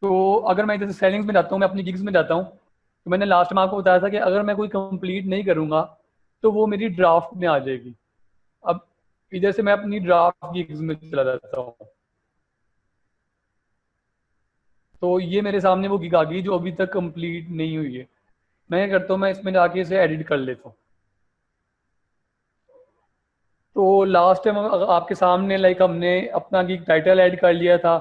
तो अगर मैं जैसे सेलिंग्स में जाता हूँ, मैं अपनी गिग्स में जाता हूँ, तो मैंने लास्ट में आपको बताया था कि अगर मैं कोई कंप्लीट नहीं करूँगा तो वो मेरी ड्राफ्ट में आ जाएगी। अब इधर से मैं अपनी ड्राफ्ट गिग्स में चला जाता हूँ, तो ये मेरे सामने वो गिग आ गई जो अभी तक कंप्लीट नहीं हुई है। मैं क्या करता हूँ, मैं इसमें जाके इसे एडिट कर लेता हूँ। तो लास्ट टाइम आपके सामने लाइक हमने अपना गिग टाइटल ऐड कर लिया था।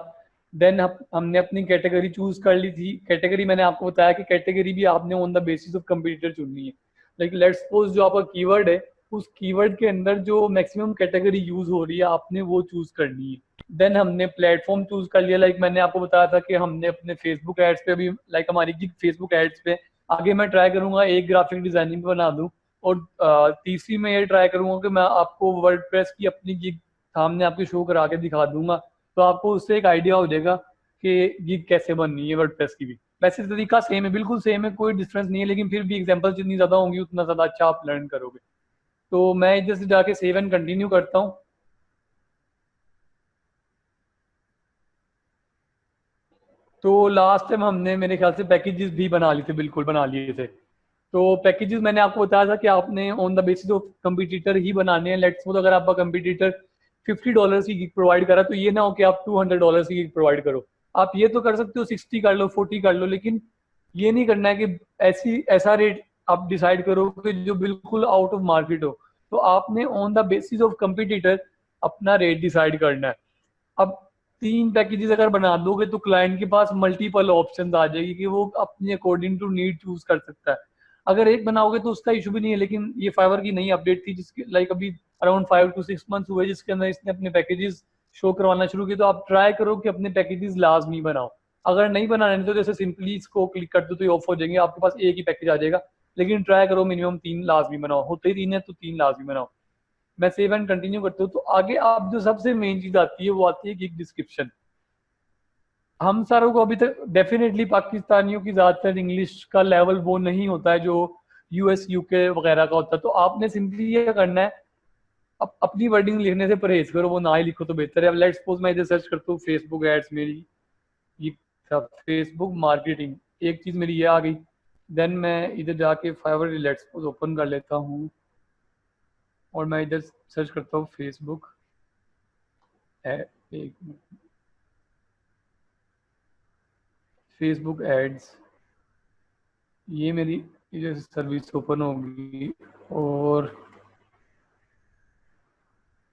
देन हमने अपनी कैटेगरी चूज कर ली थी। कैटेगरी मैंने आपको बताया कि कैटेगरी भी आपने on the basis of computer चुननी है। लाइक लेट्स सपोज जो आपका कीवर्ड है, उस कीवर्ड के अंदर जो मैक्सिमम कैटेगरी यूज हो रही है आपने वो चूज करनी है। देन हमने प्लेटफॉर्म चूज कर लिया। लाइक मैंने आपको बताया था कि हमने अपने फेसबुक एड्स पे भी, लाइक हमारी गिग फेसबुक एड्स पे आगे मैं ट्राई करूंगा एक ग्राफिक डिजाइनिंग बना दूं। और तीसरी मैं ये ट्राई करूंगा कि मैं आपको वर्डप्रेस की अपनी गिग सामने आपके शो करा के दिखा दूंगा, तो आपको उससे एक आइडिया हो जाएगा कि गिग कैसे बननी है वर्डप्रेस की भी। वैसे तरीका सेम है, बिल्कुल सेम है, कोई डिफरेंस नहीं है, लेकिन फिर भी एग्जांपल जितनी ज्यादा होंगी उतना ज्यादा अच्छा आप लर्न करोगे। तो मैं इधर से जाके सेव एंड कंटिन्यू करता हूँ। तो लास्ट टाइम हमने मेरे ख्याल से पैकेजेस भी बना लिए थे, बिल्कुल बना लिए थे। तो पैकेजेस मैंने आपको बताया था कि आपने on the basis of competitor ही बनाने हैं। लेट्स सपोज अगर आपका कंपटीटर $50 की गिग प्रोवाइड करा, तो ये ना हो कि आप $200 की गिग प्रोवाइड करो। आप ये तो कर सकते हो 60 कर लो, 40 कर लो, लेकिन ये नहीं करना है कि ऐसा रेट आप डिसाइड करो कि जो बिल्कुल आउट ऑफ मार्केट हो। तो आपने on the basis of competitor अपना रेट डिसाइड करना है। अब 3 पैकेजेस अगर बना दोगे तो क्लाइंट के पास मल्टीपल ऑप्शंस आ जाएगी कि वो अपनी अकॉर्डिंग टू नीड चूज कर सकता है। अगर एक बनाओगे तो उसका इशू भी नहीं है, लेकिन ये फाइवर की नई अपडेट थी जिसके लाइक अभी अराउंड 5 to 6 मंथ्स हुए, जिसके अंदर इसने अपने पैकेजेस शो करवाना शुरू किया। तो आप ट्राई करो कि अपने पैकेजेस लाजमी बनाओ। अगर नहीं बनाने तो जैसे सिंपली इसको क्लिक कर दो तो ये ऑफ हो जाएंगे, आपके पास एक ही पैकेज आ जाएगा। लेकिन ट्राई करो मिनिमम 3 लाजमी बनाओ, होते ही 3 है तो 3 लाजमी बनाओ। मैं सेव एंड कंटिन्यू करता हूँ। तो आगे आप जो सबसे मेन चीज आती है वो आती है गिग डिस्क्रिप्शन। हम सारों को अभी तक डेफिनेटली पाकिस्तानियों की ज्यादातर इंग्लिश का लेवल वो नहीं होता है जो यूएस यूके वगैरह का होता है। तो आपने सिंपली ये करना है, अपनी वर्डिंग लिखने से परहेज करो, वो ना ही लिखो तो बेहतर है। अब लेट्स सपोज मैं इधर सर्च करता हूँ फेसबुक एड्स, मेरी ये फेसबुक मार्केटिंग, एक चीज मेरी ये आ गई। देन मैं इधर जाके फाइवर लेट्स सपोज ओपन कर लेता हूँ और मैं इधर सर्च करता हूँ फेसबुक एक फेसबुक एड्स। ये मेरी ये सर्विस ओपन होगी और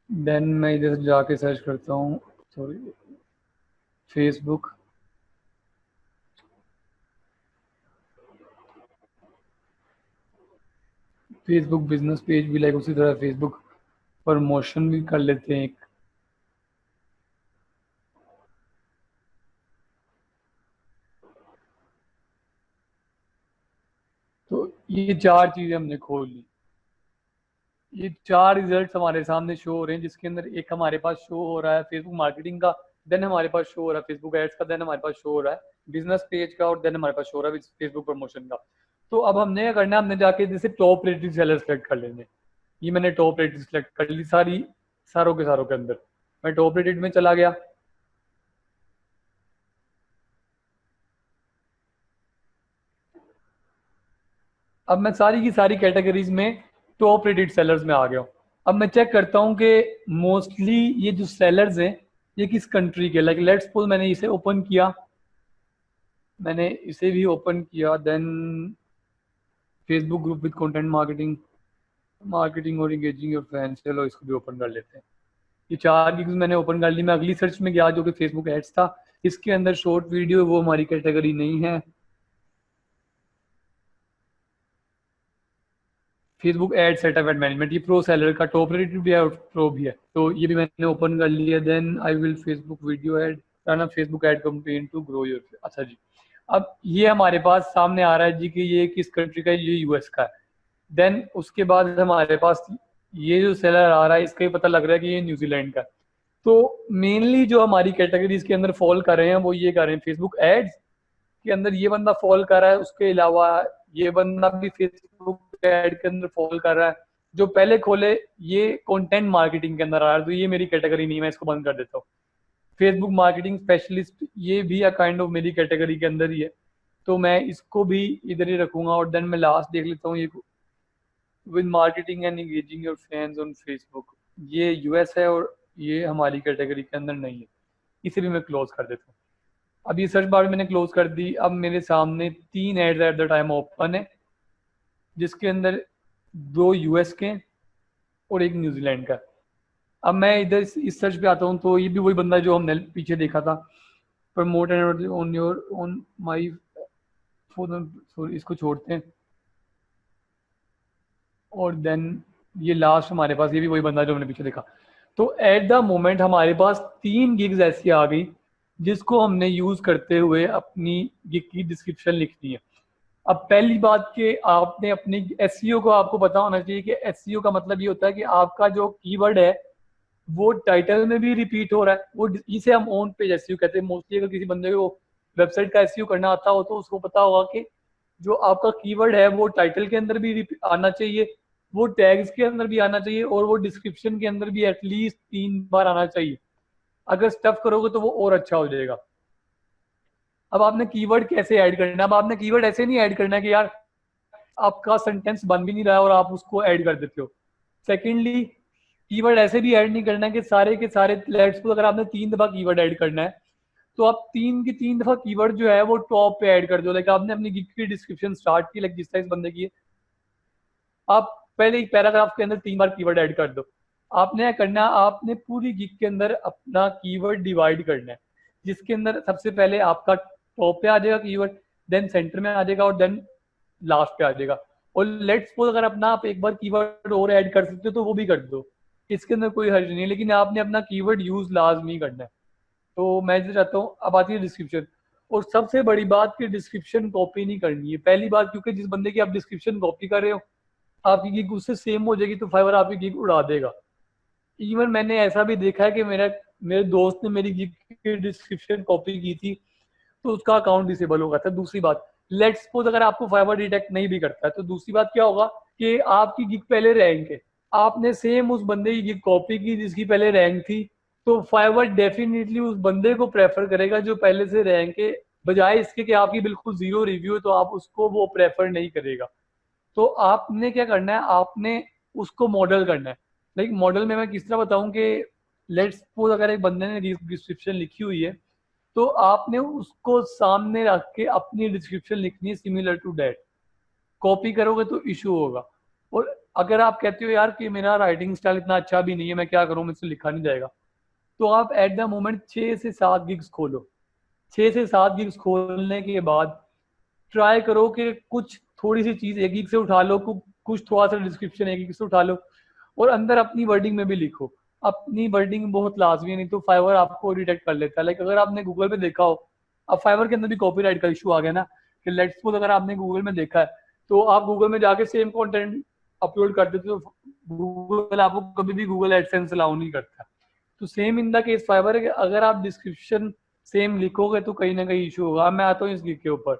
देन मैं इधर जाके सर्च करता हूँ, sorry, Facebook Facebook business page भी, लाइक उसी तरह फेसबुक प्रमोशन भी कर लेते हैं एक। तो ये 4 चीजें हमने खोल ली। ये 4 रिजल्ट हमारे सामने शो हो रहे हैं, जिसके अंदर एक हमारे पास शो हो रहा है फेसबुक मार्केटिंग का, देन हमारे पास शो हो रहा है फेसबुक एड्स का, देन हमारे पास शो हो रहा है बिजनेस पेज का, और देन हमारे पास शो हो रहा है फेसबुक प्रमोशन का। तो अब हमने क्या करना है, हमने जाके जैसे टॉप रेटेड सेलर सेलेक्ट कर लेने। ये मैंने टॉप रेटेड सेलेक्ट कर ली सारी, सारों के सारों के अंदर मैं टॉप रेटेड में चला गया। अब मैं सारी की सारी कैटेगरीज में टॉप रेटेड सेलर्स में आ गया हूँ। अब मैं चेक करता हूँ कि मोस्टली ये जो सेलर्स हैं ये किस कंट्री के। लाइक लेट्स सपोज मैंने इसे ओपन किया, मैंने इसे भी ओपन किया, then Facebook group with content marketing, marketing और इंगेजिंग योर फैंस, चलो इसको भी ओपन कर लेते हैं। ये 4 गिग्स मैंने ओपन कर ली। मैं अगली सर्च में गया जो कि फेसबुक एड्स था, इसके अंदर शॉर्ट वीडियो वो हमारी कैटेगरी नहीं है। Facebook ad setup and management, ये प्रो सेलर का टॉप रेटेड भी है और प्रो भी है, तो ये भी मैंने ओपन कर लिया। Then I will Facebook video ad, run a Facebook ad campaign to grow your, अच्छा जी। अब ये हमारे पास सामने आ रहा है जी कि ये किस कंट्री का है, ये यूएस का है। देन उसके बाद हमारे पास ये जो सेलर आ रहा है इसका ही पता लग रहा है कि ये न्यूजीलैंड का है। तो मेनली जो हमारी कैटेगरीज के अंदर फॉल कर रहे हैं वो ये कर रहे हैं फेसबुक एड्स के अंदर ये बंदा फॉल कर रहा है, उसके अलावा ये बंदा भी फेसबुक एड के अंदर फॉल कर रहा है। जो पहले खोले ये कंटेंट मार्केटिंग के अंदर आ रहा है, तो ये मेरी कैटेगरी नहीं है, मैं इसको बंद कर देता हूँ। फेसबुक मार्केटिंग स्पेशलिस्ट, ये भी काइंड ऑफ मेरी कैटेगरी के अंदर ही है, तो मैं इसको भी इधर ही रखूंगा। और देन मैं लास्ट देख लेता हूँ ये with marketing and engaging your fans on Facebook, ये यूएस है और ये हमारी कैटेगरी के अंदर नहीं है, इसे भी मैं क्लोज कर देता हूँ। अब ये सर्च बार मैंने क्लोज कर दी। अब मेरे सामने 3 ads at the time open है, जिसके अंदर 2 यूएस के और 1 न्यूजीलैंड का। अब मैं इधर इस सर्च पे आता हूँ, तो ये भी वही बंदा जो हमने पीछे देखा था, promote on your on my phone, sorry इसको छोड़ते हैं। और देन ये लास्ट हमारे पास, ये भी वही बंदा जो हमने पीछे देखा। तो एट द मोमेंट हमारे पास 3 गिग्स ऐसी आ गई जिसको हमने यूज करते हुए अपनी गिग की डिस्क्रिप्शन लिखनी है। अब पहली बात कि आपने अपनी एसईओ को आपको पता होना चाहिए कि एसईओ का मतलब ये होता है कि आपका जो कीवर्ड है वो टाइटल में भी रिपीट हो रहा है। वो इसे हम ऑन पेज एसईओ कहते हैं। मोस्टली अगर किसी बंदे को वेबसाइट का एसईओ करना आता हो तो उसको पता होगा कि जो आपका कीवर्ड है वो टाइटल के अंदर भी आना चाहिए, वो टैग्स के अंदर भी आना चाहिए, और वो डिस्क्रिप्शन के अंदर भी एटलीस्ट 3 बार आना चाहिए। अगर स्टफ करोगे तो वो और अच्छा हो जाएगा। अब आपने कीवर्ड कैसे ऐड करना है? अब आपने कीवर्ड ऐसे नहीं ऐड करना है कि यार आपका सेंटेंस बन भी नहीं रहा है और आप उसको ऐड कर देते हो। सेकेंडली, कीवर्ड ऐसे भी ऐड नहीं करना है कि सारे के सारे, लेट्स सपोज अगर आपने 3 दफा कीवर्ड ऐड करना है तो आप 3 की 3 दफा कीवर्ड जो है वो टॉप पे ऐड कर दो। लाइक आपने अपनी गिग की डिस्क्रिप्शन स्टार्ट की, लाइक जिस तरह इस बंदे की है, आप पहले एक पैराग्राफ के अंदर 3 बार कीवर्ड ऐड कर दो। आपने क्या करना है, आपने पूरी गिग के अंदर अपना कीवर्ड डिवाइड करना है, जिसके अंदर सबसे पहले आपका टॉप पे आ जाएगा कीवर्ड, देन सेंटर में आ जाएगा और देन लास्ट पे आ जाएगा। और लेट्स सपोज अगर अपना आप एक बार कीवर्ड और ऐड कर सकते हो तो वो भी कर दो, इसके अंदर कोई हर्ज नहीं है, लेकिन आपने अपना कीवर्ड यूज लाजमी करना है। तो मैं जो चाहता हूँ, अब आती है डिस्क्रिप्शन। और सबसे बड़ी बात कि डिस्क्रिप्शन कॉपी नहीं करनी है। पहली बात, क्योंकि जिस बंदे की आप डिस्क्रिप्शन कॉपी कर रहे हो आपकी गिग उससे सेम हो जाएगी, तो फाइवर आपकी गिग उड़ा देगा। इवन मैंने ऐसा भी देखा है कि मेरे दोस्त ने मेरी गिग की डिस्क्रिप्शन कॉपी की थी तो उसका अकाउंट डिसेबल हो गया था। दूसरी बात, लेट्स सपोज अगर आपको फाइवर डिटेक्ट नहीं भी करता है तो दूसरी बात क्या होगा कि आपकी गिग पहले रैंक है, आपने सेम उस बंदे की गिग कॉपी की जिसकी पहले रैंक थी, तो फाइवर डेफिनेटली उस बंदे को प्रेफर करेगा जो पहले से रैंक है, बजाय इसके कि आपकी बिल्कुल जीरो रिव्यू है तो आप उसको वो प्रेफर नहीं करेगा। तो आपने क्या करना है, आपने उसको मॉडल करना है। लाइक मॉडल में मैं किस तरह बताऊं कि लेट्स सपोज अगर एक बंदे ने डिस्क्रिप्शन लिखी हुई है तो आपने उसको सामने रख के अपनी डिस्क्रिप्शन लिखनी है सिमिलर टू दैट। कॉपी करोगे तो इशू होगा। और अगर आप कहते हो यार कि मेरा राइटिंग स्टाइल इतना अच्छा भी नहीं है, मैं क्या करूं, मुझसे लिखा नहीं जाएगा, तो आप एट द मोमेंट 6 से 7 गिग्स खोलो। 6 से 7 गिग्स खोलने के बाद ट्राई करो कि कुछ थोड़ी सी चीज एक गिग से उठा लो, कुछ थोड़ा सा डिस्क्रिप्शन एक गिग से उठा लो और अंदर अपनी वर्डिंग में भी लिखो। अपनी वर्डिंग बहुत लाजमी है, नहीं तो फाइवर आपको डिटेक्ट कर लेता है। लाइक अगर आपने गूगल पे देखा हो, अब फाइवर के अंदर भी कॉपीराइट का इशू आ गया ना, कि लेट्स सपोज अगर आपने गूगल में देखा है तो आप गूगल में जाके सेम कंटेंट अपलोड कर देते हो, गूगल आपको कभी भी गूगल एडसेंस अलाउ नहीं करता। तो same in the case Fiverr है कि अगर आप डिस्क्रिप्शन सेम लिखोगे तो कहीं ना कहीं इशू होगा। अब मैं आता हूँ इस गिग के ऊपर।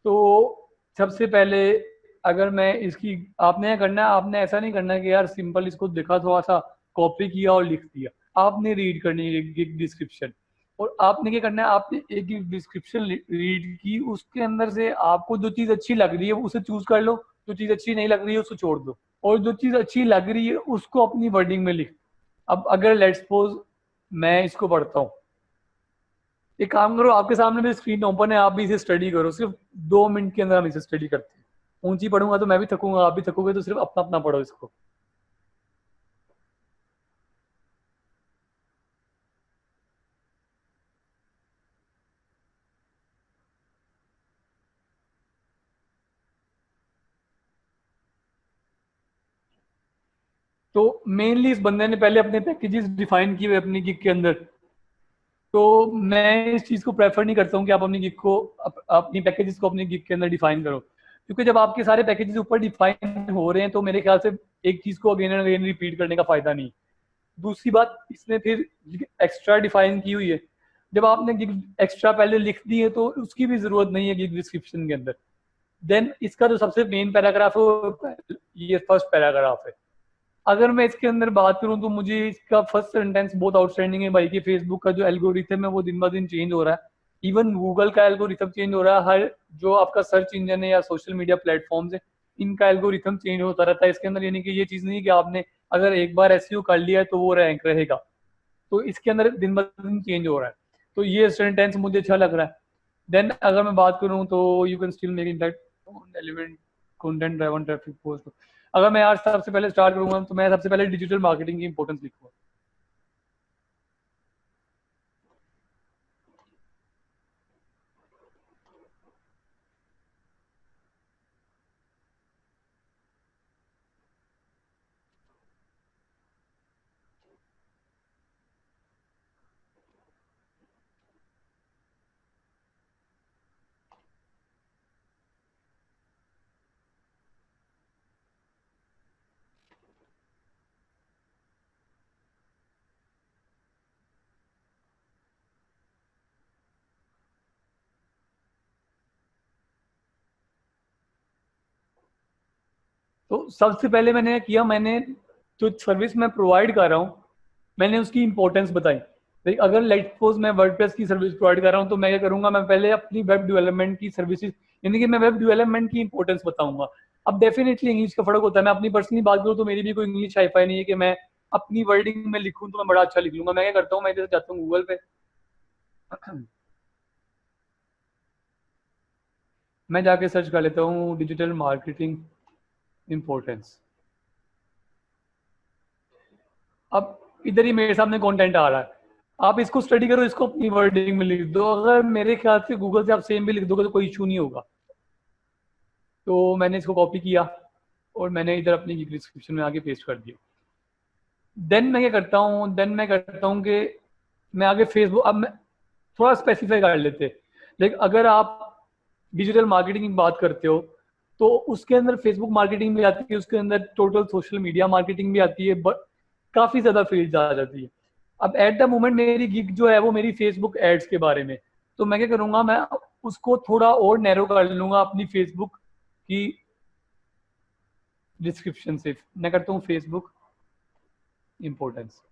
तो सबसे पहले अगर मैं इसकी, आपने क्या करना है, आपने ऐसा नहीं करना है कि यार सिंपल इसको देखा थोड़ा सा कॉपी किया और लिख दिया। आपने रीड करनी है एक डिस्क्रिप्शन, और आपने क्या करना है, आपने एक डिस्क्रिप्शन रीड की, उसके अंदर से आपको जो चीज अच्छी लग रही है उसे चूज कर लो, जो चीज अच्छी नहीं लग रही है उसको छोड़ दो, और जो चीज अच्छी लग रही है उसको अपनी वर्डिंग में लिख। अब अगर लेट्स सपोज मैं इसको पढ़ता हूँ, एक काम करो, आपके सामने भी स्क्रीन ओपन है, आप भी इसे स्टडी करो। सिर्फ 2 मिनट के अंदर हम इसे स्टडी करते हैं। ऊंची पढ़ूंगा तो मैं भी थकूंगा, आप भी थकोगे, तो सिर्फ अपना अपना पढ़ो इसको। तो मेनली इस बंदे ने पहले अपने पैकेजेस डिफाइन किए हुए अपनी गिग के अंदर। तो मैं इस चीज को प्रेफर नहीं करता हूँ कि आप अपनी गिग को अपनी पैकेजेस को अपनी गिग के अंदर डिफाइन करो, क्योंकि जब आपके सारे पैकेजेस ऊपर डिफाइन हो रहे हैं तो मेरे ख्याल से एक चीज को अगेन एंड अगेन रिपीट करने का फायदा नहीं। दूसरी बात, इसने फिर एक्स्ट्रा डिफाइन की हुई है। जब आपने गिग एक्स्ट्रा पहले लिख दी है तो उसकी भी जरूरत नहीं है गिग डिस्क्रिप्शन के अंदर। देन इसका जो सबसे मेन पैराग्राफ है वो ये फर्स्ट पैराग्राफ है। अगर मैं इसके अंदर बात करूं तो मुझे इसका फर्स्ट सेंटेंस बहुत आउटस्टैंडिंग है भाई कि फेसबुक का जो एल्गोरिथम है वो दिन ब दिन चेंज हो रहा है। इवन गूगल का एल्गोरिथम चेंज हो रहा है। हर जो आपका सर्च इंजन है या सोशल मीडिया प्लेटफॉर्म्स है, इनका एल्गोरिथम चेंज होता रहता है। इसके अंदर यानी कि ये चीज़ नहीं है कि आपने अगर एक बार एसईओ कर लिया है तो वो रैंक रहेगा। तो इसके अंदर दिन ब दिन चेंज हो रहा है। तो ये सेंटेंस मुझे अच्छा लग रहा है। देन अगर मैं बात करूं तो you can still make impact on element content driven traffic post. अगर मैं आज सबसे पहले स्टार्ट करूंगा तो मैं सबसे पहले डिजिटल मार्केटिंग की इंपॉर्टेंस लिखूंगा। तो सबसे पहले मैंने किया, मैंने जो सर्विस मैं प्रोवाइड कर रहा हूँ मैंने उसकी इंपॉर्टेंस बताई। लाइक अगर लेट सपोज मैं वर्डप्रेस की सर्विस प्रोवाइड कर रहा हूँ तो मैं क्या करूंगा, मैं पहले अपनी वेब डेवलपमेंट की सर्विसेज यानी कि मैं वेब डेवलपमेंट की इंपॉर्टेंस बताऊंगा। अब डेफिनेटली इंग्लिश का फर्क होता है। मैं अपनी पर्सनली बात करूँ तो मेरी भी कोई इंग्लिश हाईफाई नहीं है कि मैं अपनी वर्डिंग में लिखूं तो मैं बड़ा अच्छा लिख लूंगा। मैं क्या करता हूँ, मैं जैसे जाता हूँ गूगल पे मैं जाके सर्च कर लेता हूँ डिजिटल मार्केटिंग इम्पोर्टेंस। अब इधर ही मेरे सामने कंटेंट आ रहा है। आप इसको स्टडी करो, इसको अपनी वर्डिंग में लिख दो। अगर मेरे ख्याल से गूगल से आप सेम भी लिख दोगे तो कोई इशू नहीं होगा। तो मैंने इसको कॉपी किया और मैंने इधर अपनी डिस्क्रिप्शन में आगे पेस्ट कर दिया। देन मैं क्या करता हूँ, देन मैं करता हूँ कि मैं आगे फेसबुक, अब मैं थोड़ा स्पेसिफाई कर लेते हैं। लेकिन अगर आप डिजिटल मार्केटिंग की बात करते हो तो उसके अंदर फेसबुक मार्केटिंग भी आती है, उसके अंदर टोटल सोशल मीडिया मार्केटिंग भी आती है, बट काफ़ी ज़्यादा फील्ड आ जाती है। अब एट द मोमेंट मेरी गिग जो है वो मेरी फेसबुक एड्स के बारे में। तो मैं क्या करूँगा, मैं उसको थोड़ा और नैरो कर लूँगा अपनी फेसबुक की डिस्क्रिप्शन से। मैं करता हूँ फेसबुक इम्पोर्टेंस।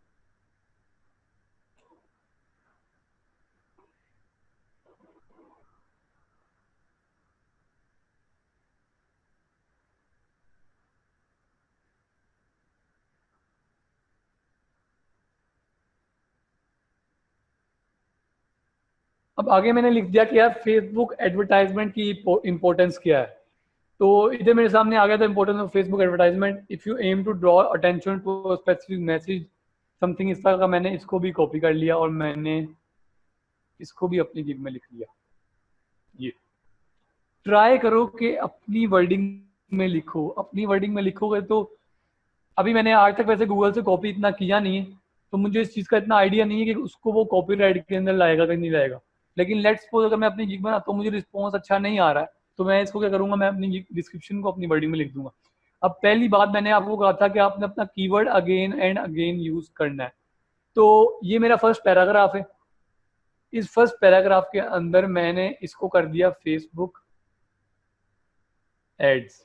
अब आगे मैंने लिख दिया कि यार फेसबुक एडवर्टाइजमेंट की इंपॉर्टेंस क्या है। तो इधर मेरे सामने आ गया था importance of Facebook advertisement. If you aim to draw attention to specific message something, इस तरह का मैंने इसको भी कॉपी कर लिया और मैंने इसको भी अपनी गिग में लिख लिया। ये ट्राई करो कि अपनी वर्डिंग में लिखो। अपनी वर्डिंग में लिखोगे तो अभी मैंने आज तक वैसे गूगल से कॉपी इतना किया नहीं है, तो मुझे इस चीज़ का इतना आइडिया नहीं है कि उसको वो कॉपीराइट के अंदर लाएगा कि नहीं लाएगा। लेकिन लेट्स सपोज अगर मैं अपनी गिग बनाता हूँ मुझे रिस्पॉन्स अच्छा नहीं आ रहा है तो मैं इसको क्या करूंगा, मैं अपनी डिस्क्रिप्शन को अपनी वर्डिंग में लिख दूंगा। अब पहली बात मैंने आपको कहा था कि आपने अपना keyword again and again use करना है। तो ये मेरा फर्स्ट पैराग्राफ है। इस फर्स्ट पैराग्राफ के अंदर मैंने इसको कर दिया फेसबुक एड्स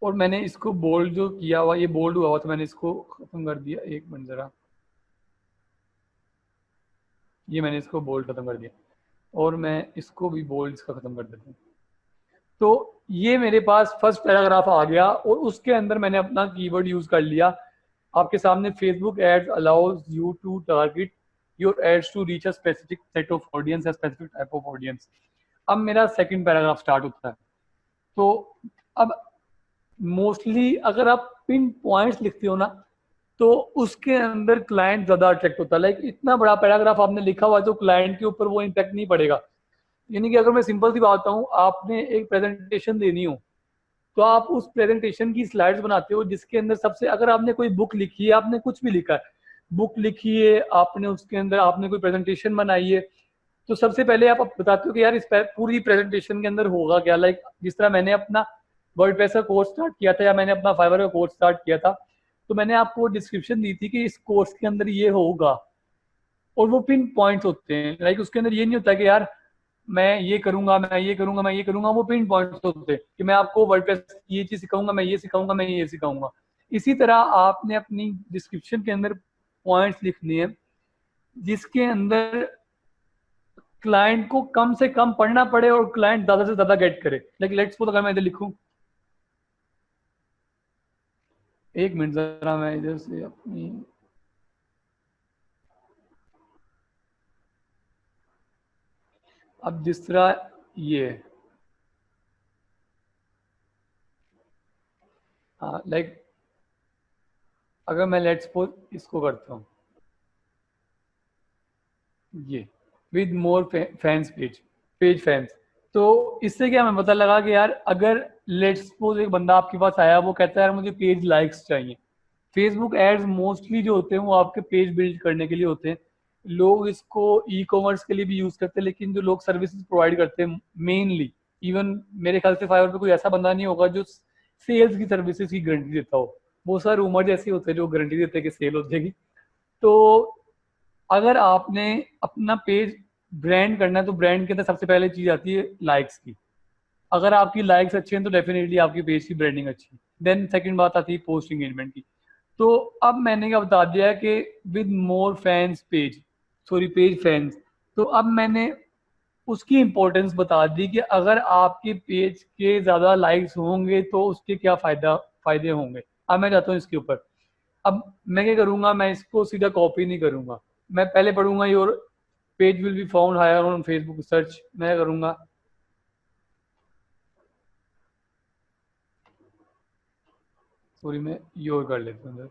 और मैंने इसको बोल्ड जो किया हुआ, ये बोल्ड हुआ हुआ तो मैंने इसको खत्म कर दिया। एक मिनट जरा, ये मैंने इसको बोल्ड खत्म कर दिया और मैं इसको भी बोल्ड इसका खत्म कर देता हूँ। तो ये मेरे पास फर्स्ट पैराग्राफ आ गया और उसके अंदर मैंने अपना कीवर्ड यूज कर लिया। आपके सामने Facebook ads allows you to target your ads to reach a specific set of audience, a specific type of audience. अब मेरा सेकंड पैराग्राफ स्टार्ट होता है। तो अब मोस्टली अगर आप पिन पॉइंट्स लिखते हो ना तो उसके अंदर क्लाइंट ज्यादा अट्रैक्ट होता है। लाइक इतना बड़ा पैराग्राफ आपने लिखा हुआ है तो क्लाइंट के ऊपर वो इम्पैक्ट नहीं पड़ेगा। यानी कि अगर मैं सिंपल सी बात बताऊं, आपने एक प्रेजेंटेशन देनी हो तो आप उस प्रेजेंटेशन की स्लाइड्स बनाते हो जिसके अंदर सबसे, अगर आपने कोई बुक लिखी है, आपने कुछ भी लिखा है, बुक लिखी है आपने, उसके अंदर आपने कोई प्रेजेंटेशन बनाई है, तो सबसे पहले आप बताते हो कि यार इस पूरी प्रेजेंटेशन के अंदर होगा क्या। लाइक जिस तरह मैंने अपना वर्डप्रेस का कोर्स स्टार्ट किया था या मैंने अपना फाइवर का कोर्स स्टार्ट किया था तो मैंने आपको डिस्क्रिप्शन दी थी कि इस कोर्स के अंदर ये होगा और वो पिन पॉइंट्स होते हैं। लाइक उसके अंदर ये नहीं होता कि यार मैं ये करूंगा, मैं ये करूंगा, मैं ये करूंगा। वो पिन पॉइंट्स होते हैं कि मैं आपको वर्डप्रेस ये चीज सिखाऊंगा, मैं ये सिखाऊंगा, मैं ये सिखाऊंगा। इसी तरह आपने अपनी डिस्क्रिप्शन के अंदर पॉइंट्स लिखने हैं जिसके अंदर क्लाइंट को कम से कम पढ़ना पड़े और क्लाइंट ज्यादा से ज्यादा गेट करे। लाइक लेट्स सपोज अगर मैं इधर लिखूं, एक मिनट जरा मैं इधर से अपनी अब जिस तरह ये हाँ लाइक अगर मैं लेट्स सपोज इसको करता हूँ ये with more fans page fans, तो इससे क्या हमें पता लगा कि यार अगर लेट्स सपोज एक बंदा आपके पास आया वो कहता है यार मुझे पेज लाइक्स चाहिए। फेसबुक एड्स मोस्टली जो होते हैं वो आपके पेज बिल्ड करने के लिए होते हैं। लोग इसको ई कॉमर्स के लिए भी यूज करते हैं, लेकिन जो लोग सर्विसेज प्रोवाइड करते हैं मेनली, इवन मेरे ख्याल से फाइवर पे कोई ऐसा बंदा नहीं होगा जो सेल्स की सर्विसेज की गारंटी देता हो। वो सारे रूमर जैसे होते हैं जो गारंटी देते हैं कि सेल हो जाएगी। तो अगर आपने अपना पेज ब्रांड करना है तो ब्रांड के अंदर सबसे पहले चीज आती है लाइक्स की। अगर आपकी लाइक्स अच्छी हैं तो डेफिनेटली आपकी पेज की ब्रांडिंग अच्छी है। देन सेकंड बात आती है पोस्ट एंगेजमेंट की। तो अब मैंने क्या बता दिया है कि with more fans page, sorry page fans, तो अब मैंने उसकी इंपॉर्टेंस बता दी कि अगर आपके पेज के ज़्यादा लाइक्स होंगे तो उसके क्या फायदे होंगे। अब मैं जाता हूँ इसके ऊपर। अब मैं क्या करूँगा, मैं इसको सीधा कॉपी नहीं करूँगा, मैं पहले पढ़ूंगा your page will be found higher on Facebook search. मैं क्या करूँगा, सॉरी मैं योर कर लेता हूँ